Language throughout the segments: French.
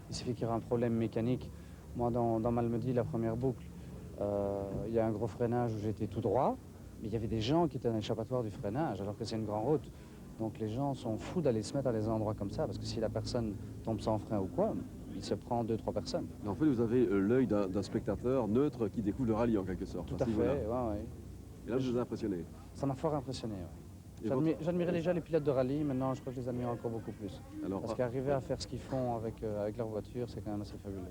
Il suffit qu'il y ait un problème mécanique. Moi, dans Malmedy, la première boucle, il y a un gros freinage où j'étais tout droit, mais il y avait des gens qui étaient dans l'échappatoire du freinage, alors que c'est une grande route. Donc les gens sont fous d'aller se mettre à des endroits comme ça, parce que si la personne tombe sans frein ou quoi, il se prend 2-3 personnes. En fait, vous avez l'œil d'un spectateur neutre qui découvre le rallye en quelque sorte. Tout à fait, ouais. Et là, vous êtes impressionné. Ça m'a fort impressionné, ouais. J'admirais déjà les pilotes de rallye, maintenant je crois que je les admire encore beaucoup plus. Parce qu'arriver à faire ce qu'ils font avec leur voiture, c'est quand même assez fabuleux.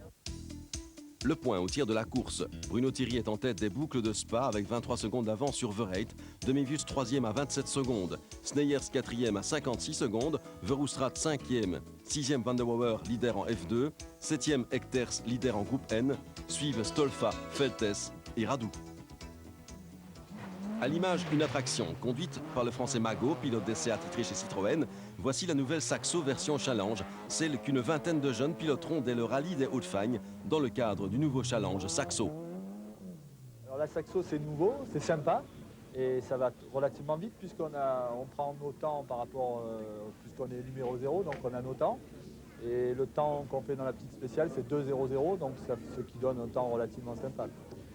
Le point au tir de la course. Bruno Thierry est en tête des boucles de Spa avec 23 secondes d'avance sur Verreit. Demivius 3e à 27 secondes. Sneyers 4e à 56 secondes. Verhoestraat 5e. 6e Van der Wouwer, leader en F2. 7e Echters, leader en groupe N. Suivent Stolfa, Feltes et Radou. À l'image, une attraction conduite par le français Mago, pilote d'essai attitré chez Citroën. Voici la nouvelle Saxo version Challenge, celle qu'une vingtaine de jeunes piloteront dès le rallye des Hauts-de-Fagne dans le cadre du nouveau Challenge Saxo. Alors la Saxo c'est nouveau, c'est sympa et ça va relativement vite puisqu'on prend nos temps par rapport, puisqu'on est numéro 0, donc on a nos temps. Et le temps qu'on fait dans la petite spéciale c'est 2.00, donc ce qui donne un temps relativement sympa.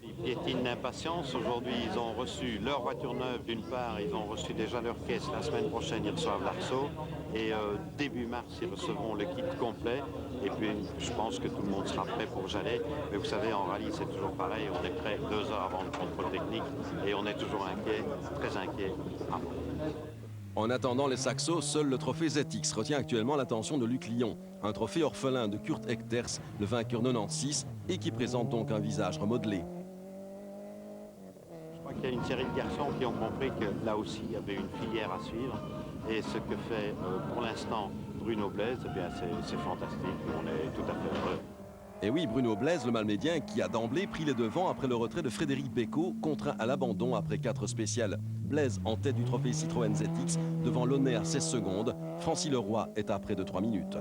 Ils piétinent d'impatience. Aujourd'hui, ils ont reçu leur voiture neuve d'une part, ils ont reçu déjà leur caisse. La semaine prochaine, ils reçoivent l'Arceau. Et début mars, ils recevront le kit complet. Et puis, je pense que tout le monde sera prêt pour Jalais. Mais vous savez, en rallye, c'est toujours pareil. On est prêt 2 heures avant le contrôle technique. Et on est toujours inquiet, très inquiet. En attendant les Saxos, seul le trophée ZX retient actuellement l'attention de Luc Lyon. Un trophée orphelin de Kurt Echters, le vainqueur 96, et qui présente donc un visage remodelé. Il y a une série de garçons qui ont compris que là aussi il y avait une filière à suivre et ce que fait pour l'instant Bruno Blaise, eh bien c'est fantastique, on est tout à fait heureux. Et oui, Bruno Blaise, le Malmédien, qui a d'emblée pris les devants après le retrait de Frédéric Bécaud, contraint à l'abandon après 4 spéciales. Blaise en tête du trophée Citroën ZX devant Launay à 16 secondes. Francis Leroy est à près de 3 minutes.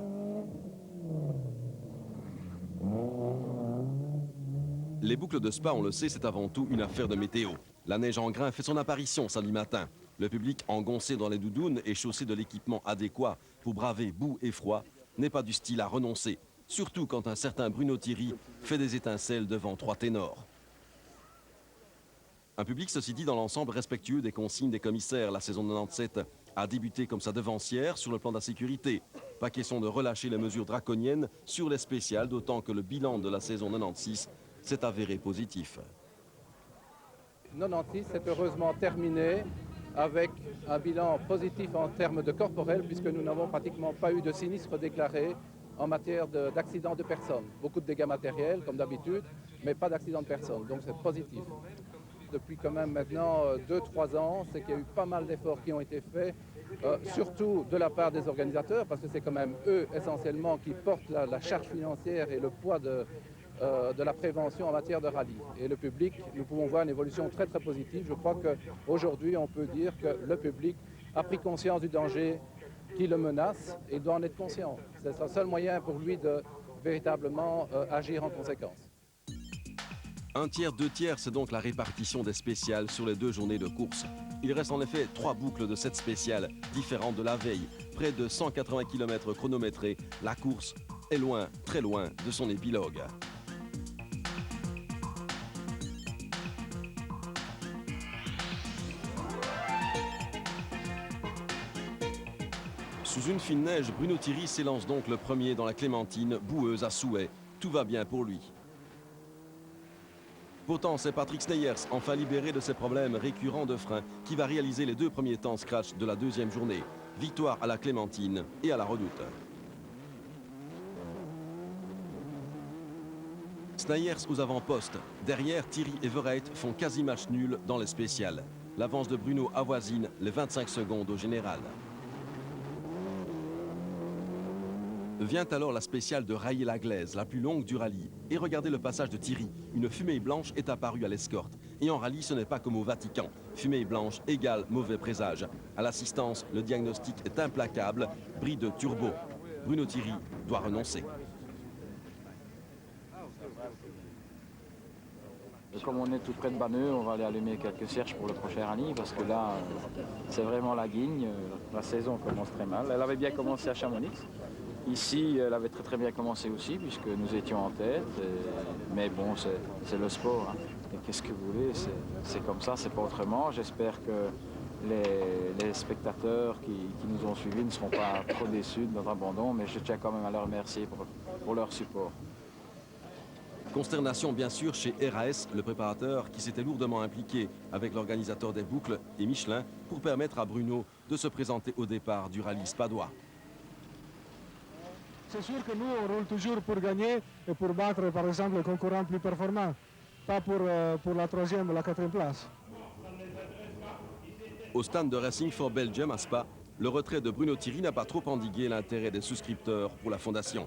Les boucles de Spa, on le sait, c'est avant tout une affaire de météo. La neige en grain fait son apparition samedi matin. Le public engoncé dans les doudounes et chaussé de l'équipement adéquat pour braver boue et froid n'est pas du style à renoncer. Surtout quand un certain Bruno Thierry fait des étincelles devant 3 ténors. Un public, ceci dit, dans l'ensemble respectueux des consignes des commissaires. La saison 97 a débuté comme sa devancière sur le plan de la sécurité. Pas question de relâcher les mesures draconiennes sur les spéciales, d'autant que le bilan de la saison 96 s'est avéré positif. 96 s'est heureusement terminé avec un bilan positif en termes de corporel, puisque nous n'avons pratiquement pas eu de sinistre déclaré en matière d'accidents de personnes. Beaucoup de dégâts matériels, comme d'habitude, mais pas d'accidents de personnes, donc c'est positif. Depuis quand même maintenant 2-3 ans, c'est qu'il y a eu pas mal d'efforts qui ont été faits, surtout de la part des organisateurs, parce que c'est quand même eux essentiellement qui portent la charge financière et le poids de la prévention en matière de rallye. Et le public, nous pouvons voir une évolution très très positive. Je crois qu'aujourd'hui, on peut dire que le public a pris conscience du danger qui le menace et doit en être conscient. C'est le seul moyen pour lui de véritablement agir en conséquence. 1 tiers, 2 tiers, c'est donc la répartition des spéciales sur les 2 journées de course. Il reste en effet 3 boucles de cette spéciale, différentes de la veille. Près de 180 km chronométrés, la course est loin, très loin de son épilogue. Sous une fine neige, Bruno Thierry s'élance donc le premier dans la Clémentine, boueuse à souhait. Tout va bien pour lui. Pourtant, c'est Patrick Sneyers, enfin libéré de ses problèmes récurrents de frein, qui va réaliser les 2 premiers temps scratch de la 2e journée. Victoire à la Clémentine et à la Redoute. Sneyers aux avant-postes. Derrière, Thierry et Verreit font quasi match nul dans les spéciales. L'avance de Bruno avoisine les 25 secondes au général. Vient alors la spéciale de Railler-la-Glaise, la plus longue du rallye. Et regardez le passage de Thierry. Une fumée blanche est apparue à l'escorte. Et en rallye, ce n'est pas comme au Vatican. Fumée blanche égale mauvais présage. À l'assistance, le diagnostic est implacable. Bris de turbo. Bruno Thierry doit renoncer. Comme on est tout près de Banneux, on va aller allumer quelques cierges pour le prochain rallye parce que là, c'est vraiment la guigne. La saison commence très mal. Elle avait bien commencé à Chamonix. Ici, elle avait très bien commencé aussi, puisque nous étions en tête. Mais bon, c'est le sport. Hein. Et qu'est-ce que vous voulez, c'est comme ça, c'est pas autrement. J'espère que les spectateurs qui nous ont suivis ne seront pas trop déçus de notre abandon, mais je tiens quand même à leur remercier pour leur support. Consternation bien sûr chez RAS, le préparateur qui s'était lourdement impliqué avec l'organisateur des boucles et Michelin pour permettre à Bruno de se présenter au départ du rallye spadois. C'est sûr que nous, on roule toujours pour gagner et pour battre, par exemple, les concurrents plus performants, pas pour la 3e ou la 4e place. Au stand de Racing for Belgium à Spa, le retrait de Bruno Thierry n'a pas trop endigué l'intérêt des souscripteurs pour la fondation.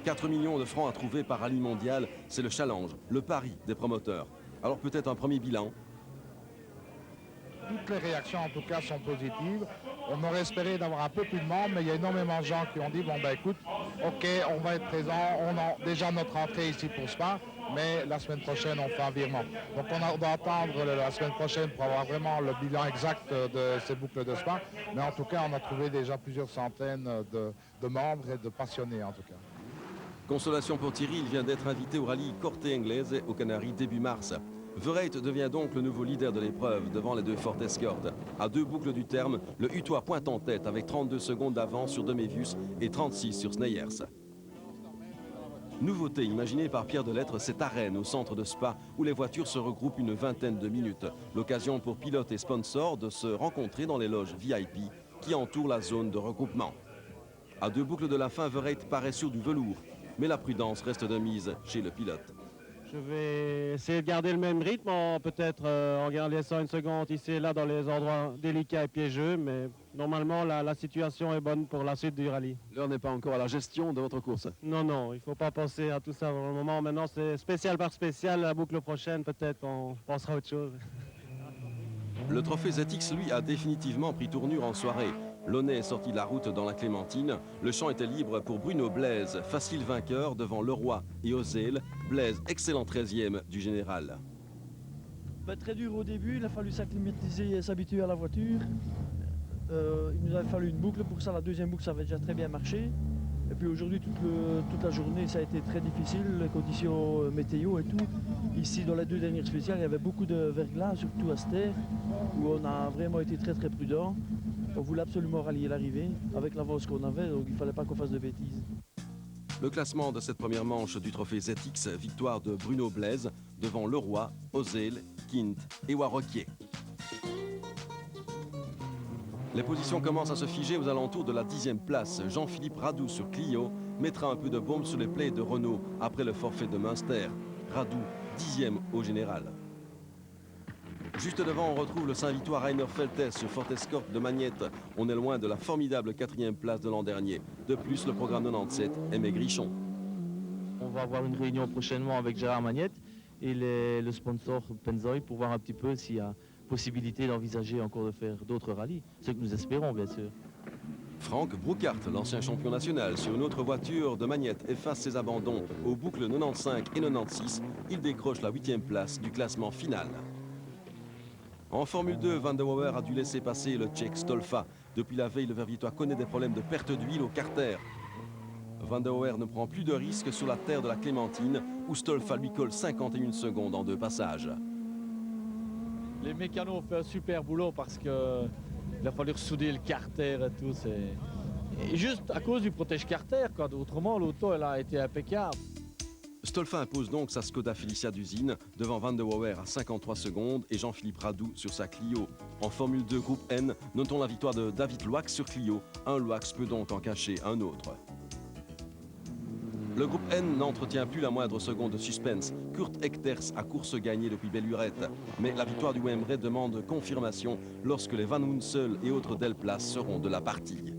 4 millions de francs à trouver par rallye mondial, c'est le challenge, le pari des promoteurs. Alors peut-être un premier bilan. Toutes les réactions en tout cas sont positives. On aurait espéré d'avoir un peu plus de monde, mais il y a énormément de gens qui ont dit bon ben écoute, ok, on va être présent, on a déjà notre entrée ici pour Spa, mais la semaine prochaine on fait un virement. Donc on doit attendre la semaine prochaine pour avoir vraiment le bilan exact de ces boucles de Spa, mais en tout cas on a trouvé déjà plusieurs centaines de membres et de passionnés en tout cas. Consolation pour Thierry, il vient d'être invité au rallye Corte Inglese aux Canaries début mars. Verreit devient donc le nouveau leader de l'épreuve devant les deux Ford Escort. À 2 boucles du terme, le Hutois pointe en tête avec 32 secondes d'avance sur Demevius et 36 sur Sneyers. Nouveauté imaginée par Pierre Delettre, cette arène au centre de Spa où les voitures se regroupent une vingtaine de minutes. L'occasion pour pilotes et sponsors de se rencontrer dans les loges VIP qui entourent la zone de regroupement. À 2 boucles de la fin, Verreit paraît sur du velours, mais la prudence reste de mise chez le pilote. Je vais essayer de garder le même rythme, peut-être en laissant une seconde ici et là dans les endroits délicats et piégeux, mais normalement la situation est bonne pour la suite du rallye. L'heure n'est pas encore à la gestion de votre course. Non, il ne faut pas penser à tout ça pour le moment. Maintenant, c'est spécial par spécial. La boucle prochaine, peut-être on pensera à autre chose. Le trophée ZX, lui, a définitivement pris tournure en soirée. Launay est sorti de la route dans la Clémentine. Le champ était libre pour Bruno Blaise, facile vainqueur devant Leroy et Ozel. Blaise, excellent 13e du général. Très dur au début, il a fallu s'acclimatiser et s'habituer à la voiture. Il nous a fallu une boucle pour ça. La deuxième boucle, ça avait déjà très bien marché. Et puis aujourd'hui, toute la journée, ça a été très difficile, les conditions météo et tout. Ici, dans les 2 dernières spéciales, il y avait beaucoup de verglas, surtout à Ster, où on a vraiment été très prudent. On voulait absolument rallier l'arrivée avec l'avance qu'on avait, donc il ne fallait pas qu'on fasse de bêtises. Le classement de cette première manche du trophée ZX, victoire de Bruno Blaise devant Leroy, Ozel, Kint et Warroquier. Les positions commencent à se figer aux alentours de la 10e place. Jean-Philippe Radou sur Clio mettra un peu de baume sur les plaies de Renault après le forfait de Münster. Radou, 10e au général. Juste devant, on retrouve le Saint-Victoire Rainer Feltes sur Ford Escort de Magnette. On est loin de la formidable 4e place de l'an dernier. De plus, le programme 97 est maigrichon. On va avoir une réunion prochainement avec Gérard Magnette et le sponsor Pennzoil pour voir un petit peu s'il y a possibilité d'envisager encore de faire d'autres rallyes. Ce que nous espérons, bien sûr. Franck Broucart, l'ancien champion national, sur une autre voiture de Magnette, efface ses abandons aux boucles 95 et 96. Il décroche la 8e place du classement final. En Formule 2, Van der Wouwer a dû laisser passer le Tchèque Stolfa. Depuis la veille, le Verviétois connaît des problèmes de perte d'huile au carter. Van der Wouwer ne prend plus de risques sur la terre de la Clémentine, où Stolfa lui colle 51 secondes en 2 passages. Les mécanos ont fait un super boulot parce qu'il a fallu ressouder le carter et tout. Et juste à cause du protège-carter, autrement l'auto elle a été impeccable. Stolfa impose donc sa Skoda Felicia d'usine devant Van der Wouwer à 53 secondes et Jean-Philippe Radou sur sa Clio. En Formule 2 groupe N, notons la victoire de David Loax sur Clio. Un Loax peut donc en cacher un autre. Le groupe N n'entretient plus la moindre seconde de suspense. Kurt Echters a course gagnée depuis Bellurette. Mais la victoire du Wembley demande confirmation lorsque les Van Hunsel et autres Delplas seront de la partie.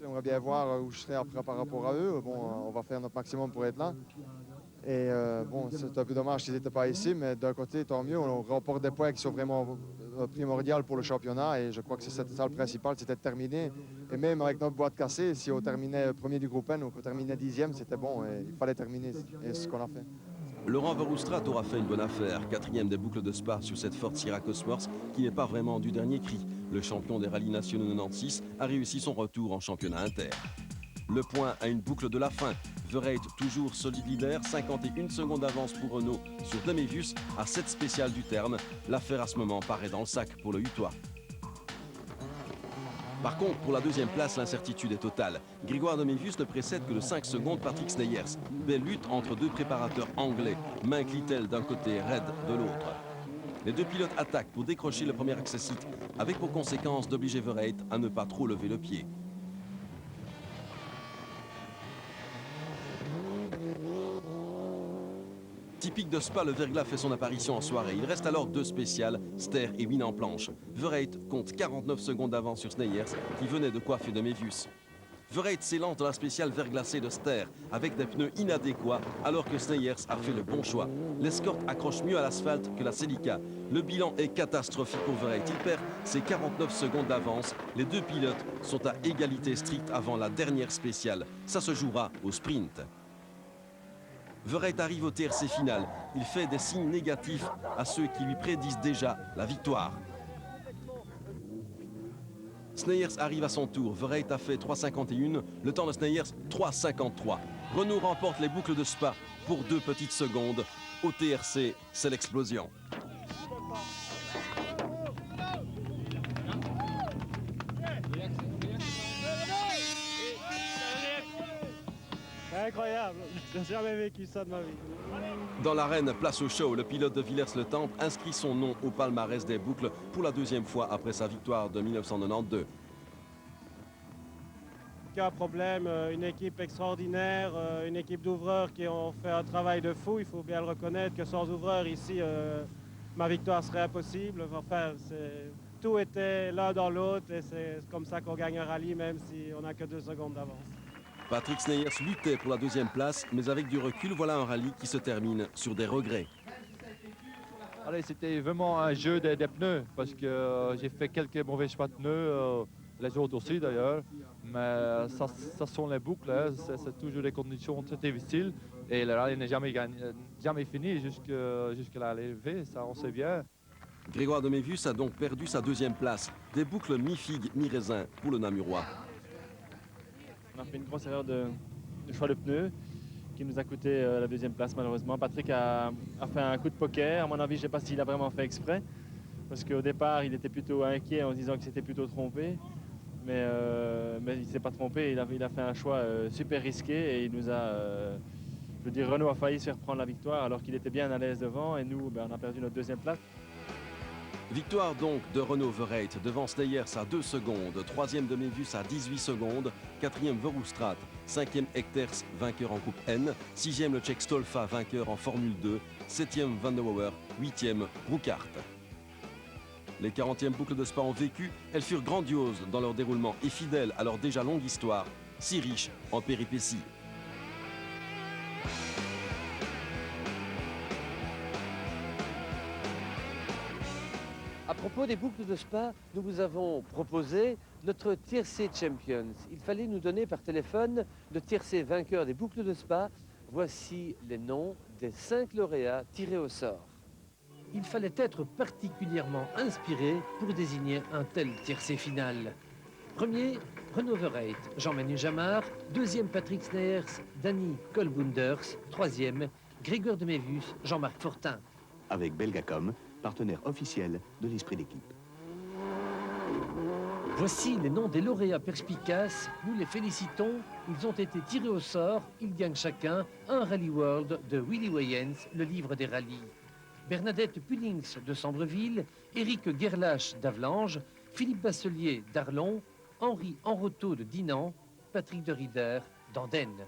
J'aimerais bien voir où je serai après par rapport à eux. Bon, on va faire notre maximum pour être là. Et bon, c'est un peu dommage qu'ils n'étaient pas ici, mais d'un côté, tant mieux. On remporte des points qui sont vraiment primordiaux pour le championnat. Et je crois que c'est ça le principal, c'était de terminer. Et même avec notre boîte cassée, si on terminait premier du groupe N ou qu'on terminait 10e, c'était bon. Et il fallait terminer, et c'est ce qu'on a fait. Laurent Verhoestrat aura fait une bonne affaire. 4e des boucles de Spa sur cette Ford Sierra Cosworth qui n'est pas vraiment du dernier cri. Le champion des rallyes nationaux 96 a réussi son retour en championnat inter. Le point à une boucle de la fin. Verreit toujours solide leader, 51 secondes d'avance pour Renault sur Demevius à 7 spéciales du terme. L'affaire à ce moment paraît dans le sac pour le Hutois. Par contre, pour la deuxième place, l'incertitude est totale. Grégoire Demevius ne précède que de 5 secondes Patrick Sneyers. Belle lutte entre deux préparateurs anglais, Mike Little d'un côté, Red de l'autre. Les deux pilotes attaquent pour décrocher le premier accessite, avec pour conséquence d'obliger Verreit à ne pas trop lever le pied. Typique de Spa, le verglas fait son apparition en soirée. Il reste alors 2 spéciales, Ster et Win en planche. Verreit compte 49 secondes d'avance sur Sneyers, qui venait de coiffer Demevius. Verreit s'élance dans la spéciale verglacée de Ster, avec des pneus inadéquats, alors que Sneyers a fait le bon choix. L'escorte accroche mieux à l'asphalte que la Celica. Le bilan est catastrophique pour Verreit. Il perd ses 49 secondes d'avance. Les deux pilotes sont à égalité stricte avant la dernière spéciale. Ça se jouera au sprint. Verreit arrive au TRC final. Il fait des signes négatifs à ceux qui lui prédisent déjà la victoire. Sneyers arrive à son tour. Verreit a fait 3,51. Le temps de Sneyers, 3,53. Renault remporte les boucles de Spa pour 2 petites secondes. Au TRC, c'est l'explosion. Incroyable, j'ai jamais vécu ça de ma vie. Dans l'arène, place au show, le pilote de Villers-le-Temple inscrit son nom au palmarès des boucles pour la 2e fois après sa victoire de 1992. Aucun problème, une équipe extraordinaire, une équipe d'ouvreurs qui ont fait un travail de fou. Il faut bien le reconnaître que sans ouvreurs ici, ma victoire serait impossible. Enfin, tout était l'un dans l'autre et c'est comme ça qu'on gagne un rallye même si on n'a que 2 secondes d'avance. Patrick Sneyers luttait pour la 2e place, mais avec du recul, voilà un rallye qui se termine sur des regrets. Allez, c'était vraiment un jeu des pneus, parce que j'ai fait quelques mauvais choix de pneus, les autres aussi d'ailleurs, mais ça sont les boucles, hein. C'est toujours des conditions très difficiles, et le rallye n'est jamais fini jusqu'à l'arrivée, ça on sait bien. Grégoire Demevius a donc perdu sa 2e place, des boucles mi-figue, mi-raisin pour le Namurois. On a fait une grosse erreur de choix de pneus qui nous a coûté la 2e place malheureusement. Patrick a fait un coup de poker. À mon avis, je ne sais pas s'il a vraiment fait exprès. Parce qu'au départ, il était plutôt inquiet en se disant que c'était plutôt trompé. Mais il ne s'est pas trompé. Il a fait un choix super risqué et il nous a... je veux dire, Renault a failli se faire prendre la victoire alors qu'il était bien à l'aise devant. Et nous, on a perdu notre 2e place. Victoire donc de Renault Verreit devant Sneyers à 2 secondes, 3e Demevius à 18 secondes, 4e Verhoestraat, 5e Echters, vainqueur en Coupe N, 6e le Tchèque Stolfa, vainqueur en Formule 2, 7e Van der Wouwer, 8e Rouckaert. Les 40e boucles de Spa ont vécu, elles furent grandioses dans leur déroulement et fidèles à leur déjà longue histoire, si riche en péripéties. À propos des boucles de Spa, nous vous avons proposé notre tiercé Champions. Il fallait nous donner par téléphone le tiercé vainqueur des boucles de Spa. Voici les noms des 5 lauréats tirés au sort. Il fallait être particulièrement inspiré pour désigner un tel tiercé final. Premier, Renault Verreit, Jean-Manu Jamard. Deuxième, Patrick Sneyers, Danny Colbunders. Troisième, Grégoire Demevius, Jean-Marc Fortin. Avec Belgacom, partenaire officiel de l'esprit d'équipe. Voici les noms des lauréats perspicaces. Nous les félicitons. Ils ont été tirés au sort. Ils gagnent chacun un Rally World de Willy Wayens, le livre des rallyes. Bernadette Pullings de Sambreville, Éric Gerlache d'Avlanges, Philippe Basselier d'Arlon, Henri Enroteau de Dinan, Patrick de Rieder d'Andenne.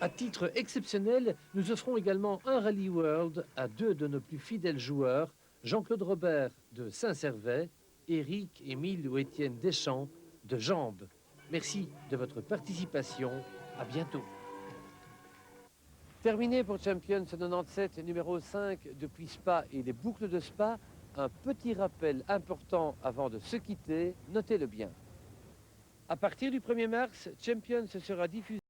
À titre exceptionnel, nous offrons également un Rally World à 2 de nos plus fidèles joueurs, Jean-Claude Robert de Saint-Servais, Éric, Émile ou Étienne Deschamps de Jambes. Merci de votre participation. À bientôt. Terminé pour Champions 97, numéro 5 depuis Spa et les boucles de Spa. Un petit rappel important avant de se quitter, notez-le bien. À partir du 1er mars, Champions sera diffusé